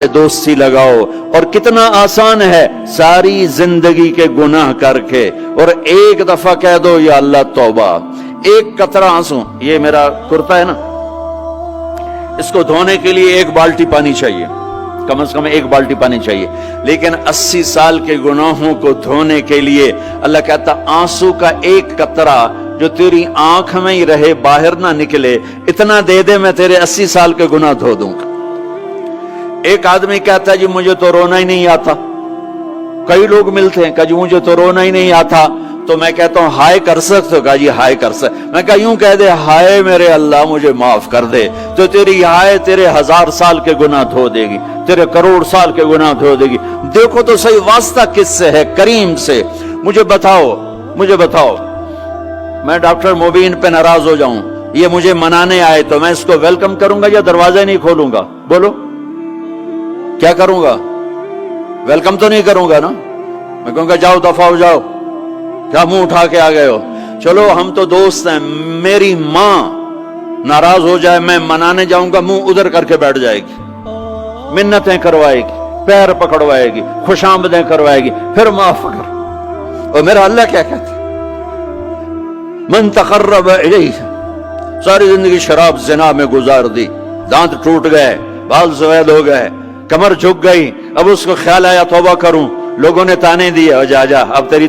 دوستی لگاؤ، اور کتنا آسان ہے ساری زندگی کے گناہ کر کے اور ایک دفعہ کہہ دو یا اللہ توبہ، ایک قطرہ آنسو. یہ میرا کرتا ہے نا، اس کو دھونے کے لیے ایک بالٹی پانی چاہیے، کم از کم ایک بالٹی پانی چاہیے، لیکن 80 سال کے گناہوں کو دھونے کے لیے اللہ کہتا آنسو کا ایک قطرہ جو تیری آنکھ میں ہی رہے، باہر نہ نکلے، اتنا دے دے میں تیرے 80 سال کے گناہ دھو دوں گا. ایک آدمی کہتا ہے جی مجھے تو رونا ہی نہیں آتا. کئی لوگ ملتے ہیں کہ جی مجھے تو رونا ہی نہیں آتا، تو میں کہتا ہوں ہائے کر سکتے ہو؟ کہا جی ہائے کر سکتے. میں کہا یوں کہہ دے ہائے میرے اللہ مجھے معاف کر دے، تو تیری ہائے تیرے 1000 سال کے گناہ دھو دے گی، تیرے کروڑ سال کے گناہ دھو دے گی. دیکھو تو صحیح واسطہ کس سے ہے؟ کریم سے. مجھے بتاؤ میں ڈاکٹر مبین پہ ناراض ہو جاؤں، یہ مجھے منانے آئے تو میں اس کو ویلکم کروں گا یا دروازے نہیں کھولوں گا؟ بولو کیا کروں گا؟ ویلکم تو نہیں کروں گا نا، میں کہوں گا جاؤ دفعہ ہو جاؤ، کیا منہ اٹھا کے آ گئے ہو؟ چلو ہم تو دوست ہیں. میری ماں ناراض ہو جائے میں منانے جاؤں گا، منہ ادھر کر کے بیٹھ جائے گی، منتیں کروائے گی، پیر پکڑوائے گی، خوش آمدیں کروائے گی، پھر معاف کر. اور میرا اللہ کیا کہتا ہے؟ من تقرب الیہ، ساری زندگی شراب زنا میں گزار دی، دانت ٹوٹ گئے، بال سفید ہو گئے، کمر جھک گئی، اب اس کو خیال آیا توبہ کروں، لوگوں نے تانے دیے جا اب تیری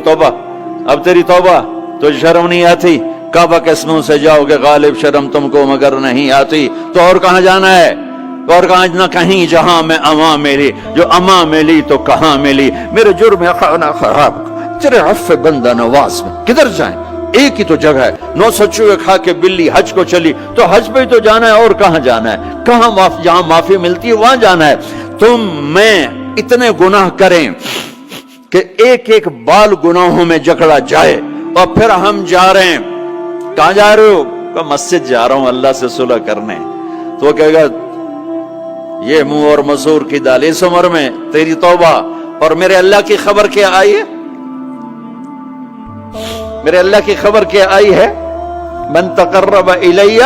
توبہ تو شرم نہیں آتی؟ کعبہ کے اسموں سے جاؤ گے غالب شرم تم کو مگر نہیں آتی. تو اور کہاں جانا ہے؟ اور کہاں نہ کہیں جہاں میں اما ملی، جو اما ملی تو کہاں ملی. میرے جرم خانہ خراب تیرے عفو بندہ نواز میں کدھر جائیں؟ ایک ہی تو جگہ ہے، 9 سچوے کھا کے بلی حج کو چلی، تو حج پہ ہی تو جانا ہے، اور کہاں جانا ہے؟ کہاں جہاں معافی ملتی ہے وہاں جانا ہے. تم میں اتنے گناہ کریں کہ ایک ایک بال گناہوں میں جکڑا جائے، اور پھر ہم جا رہے ہیں. کہاں جا رہے ہو؟ کہ مسجد جا رہا ہوں اللہ سے صلح کرنے. تو وہ کہے گا یہ منہ اور مسور کی دال، اس عمر میں تیری توبہ. اور میرے اللہ کی خبر کیا آئی ہے؟ میرے اللہ کی خبر کیا آئی ہے؟ من تقرب الی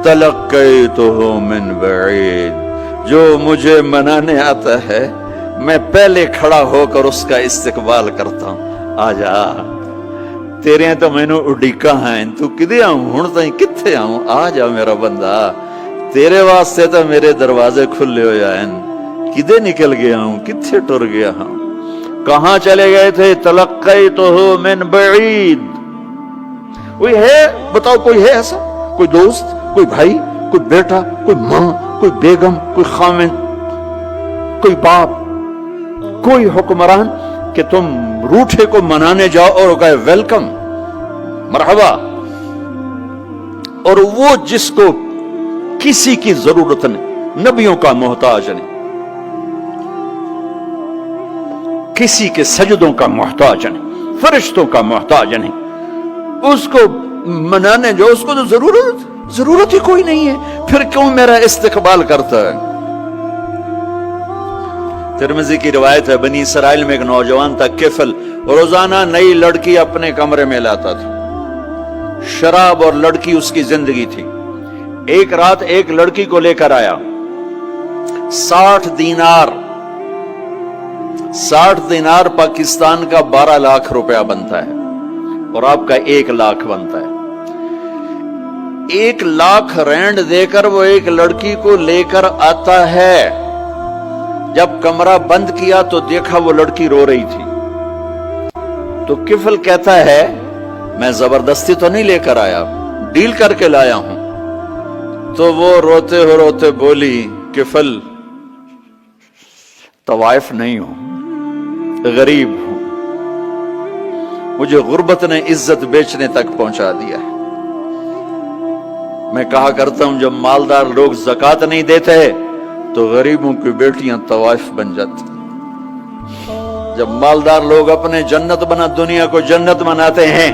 تلقیتہ من بعید، جو مجھے منانے آتا ہے میں پہلے کھڑا ہو کر اس کا استقبال کرتا ہوں. آجا تیرے تو میں نے اڈیکا ہیں، تو کدے آؤں ہوں تائیں کتھے آؤں؟ آجا میرا بندہ، تیرے واسطے تو میرے دروازے کھلے ہو جائیں. کدے نکل گیا ہوں، کتھے ٹر گیا ہوں؟ کہاں چلے گئے تھے؟ تلقیتہ من بعید. کوئی ہے بتاؤ، کوئی ہے ایسا؟ کوئی دوست، کوئی بھائی، کوئی بیٹا، کوئی ماں، کوئی بیگم، کوئی خامن، کوئی باپ، کوئی حکمران کہ تم روٹھے کو منانے جاؤ اور کہے ویلکم مرحبا؟ اور وہ جس کو کسی کی ضرورت نہیں، نبیوں کا محتاج نہیں، کسی کے سجدوں کا محتاج نہیں، فرشتوں کا محتاج نہیں، اس کو منانے جو اس کو تو ضرورت ہی کوئی نہیں ہے، پھر کیوں میرا استقبال کرتا ہے؟ ترمذی کی روایت ہے، بنی اسرائیل میں ایک نوجوان تھا کفل، روزانہ نئی لڑکی اپنے کمرے میں لاتا تھا. شراب اور لڑکی اس کی زندگی تھی. ایک رات ایک لڑکی کو لے کر آیا، 60 دینار پاکستان کا 12 لاکھ روپیہ بنتا ہے، اور آپ کا 1 لاکھ بنتا ہے. 1 لاکھ رینڈ دے کر وہ ایک لڑکی کو لے کر آتا ہے. جب کمرہ بند کیا تو دیکھا وہ لڑکی رو رہی تھی. تو کفل کہتا ہے میں زبردستی تو نہیں لے کر آیا، ڈیل کر کے لایا ہوں. تو وہ روتے بولی کفل طوائف نہیں ہوں، غریب ہوں، مجھے غربت نے عزت بیچنے تک پہنچا دیا ہے. میں کہا کرتا ہوں جب مالدار لوگ زکوٰۃ نہیں دیتے تو غریبوں کی بیٹیاں طوائف بن جاتی. جب مالدار لوگ اپنے دنیا کو جنت بناتے ہیں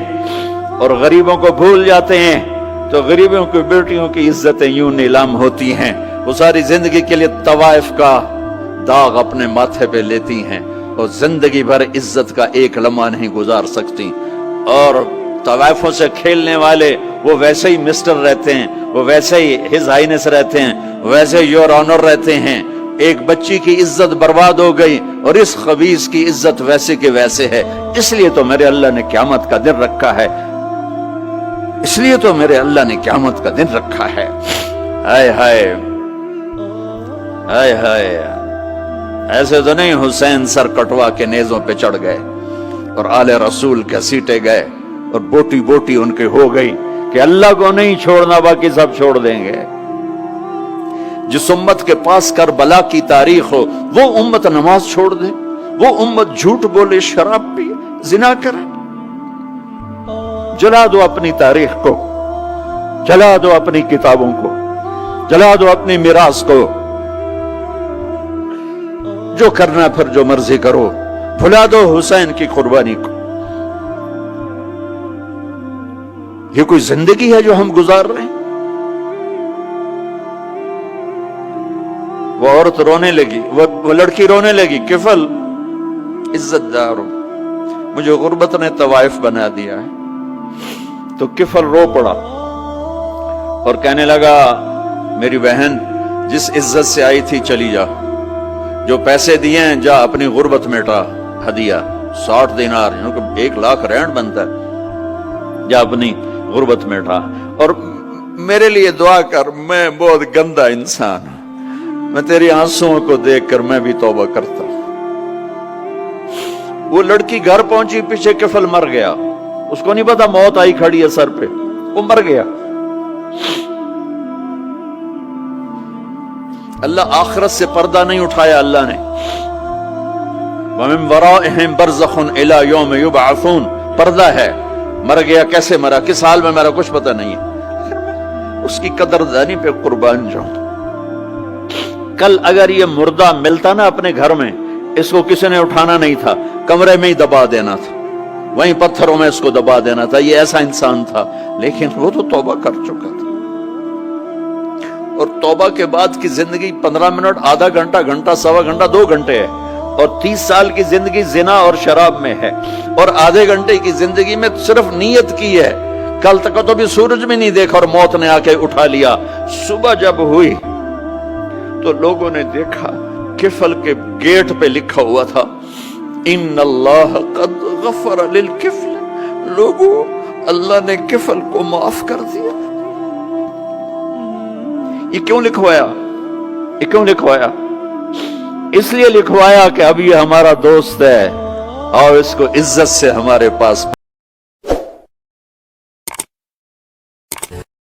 اور غریبوں کو بھول جاتے ہیں تو غریبوں کی بیٹیوں کی عزتیں یوں نیلام ہوتی ہیں. وہ ساری زندگی کے لیے طوائف کا داغ اپنے ماتھے پہ لیتی ہیں اور زندگی بھر عزت کا ایک لمحہ نہیں گزار سکتی. اور طوائفوں سے کھیلنے والے وہ ویسے ہی مسٹر رہتے ہیں، وہ ویسے ہی ہز ہائنس رہتے ہیں، ویسے یور آنر رہتے ہیں، ایک بچی کی عزت برباد ہو گئی اور اس خبیث کی عزت ویسے کے ویسے ہے، اس لیے تو میرے اللہ نے قیامت کا دن رکھا ہے، اس لیے تو میرے اللہ نے قیامت کا دن رکھا ہے۔ ہائے ہائے ہائے ہائے، ایسے تو نہیں حسین سر کٹوا کے نیزوں پہ چڑھ گئے اور آل رسول کے سیٹے گئے اور بوٹی بوٹی ان کے ہو گئی کہ اللہ کو نہیں چھوڑنا باقی سب چھوڑ دیں گے۔ جس امت کے پاس کربلا کی تاریخ ہو وہ امت نماز چھوڑ دے، وہ امت جھوٹ بولے، شراب پیے، زنا کرے؟ جلا دو اپنی تاریخ کو، جلا دو اپنی کتابوں کو، جلا دو اپنی میراث کو، جو کرنا پھر جو مرضی کرو، بھلا دو حسین کی قربانی کو۔ یہ کوئی زندگی ہے جو ہم گزار رہے ہیں؟ وہ عورت رونے لگی، وہ لڑکی رونے لگی، کفل عزت دار ہو، مجھے غربت نے طوائف بنا دیا ہے۔ تو کفل رو پڑا اور کہنے لگا میری بہن جس عزت سے آئی تھی چلی جا، جو پیسے دیے ہیں جا اپنی غربت مٹا، ہدیہ 60 دینار، 1 لاکھ رینڈ بنتا ہے، جا اپنی غربت مٹا، اور میرے لیے دعا کر، میں بہت گندا انسان ہوں، میں تیری آنسوؤں کو دیکھ کر میں بھی توبہ کرتا ہوں۔ وہ لڑکی گھر پہنچی، پیچھے کفل مر گیا، اس کو نہیں پتا موت آئی کھڑی ہے سر پہ، وہ مر گیا۔ اللہ آخرت سے پردہ نہیں اٹھایا اللہ نے۔ وَمِن وَرَائِهِمْ بَرْزَخٌ إِلَى يَوْمِ يُبْعَثُونَ، پردہ ہے، مر گیا، کیسے مرا، کس حال میں مرا، کچھ پتہ نہیں ہے، اس کی قدردانی پہ قربان جاؤں۔ کل اگر یہ مردہ ملتا نا اپنے گھر میں، اس کو کسی نے اٹھانا نہیں تھا، کمرے میں ہی دبا دینا تھا، وہیں پتھروں میں اس کو دبا دینا تھا، یہ ایسا انسان تھا، لیکن وہ تو توبہ کر چکا تھا۔ اور توبہ کے بعد کی زندگی 15 منٹ، آدھا گھنٹہ، گھنٹہ، سوا گھنٹہ، 2 گھنٹے ہے، اور 30 سال کی زندگی زنا اور شراب میں ہے، اور آدھے گھنٹے کی زندگی میں صرف نیت کی ہے، کل تک تو بھی سورج میں نہیں دیکھا اور موت نے آ کے اٹھا لیا۔ صبح جب ہوئی تو لوگوں نے دیکھا کفل کے گیٹ پہ لکھا ہوا تھا ان اللہ قد غفر للکفل، لوگوں اللہ نے کفل کو معاف کر دیا۔ یہ کیوں لکھوایا؟ یہ کیوں لکھوایا؟ اس لیے لکھوایا کہ اب یہ ہمارا دوست ہے اور اس کو عزت سے ہمارے پاس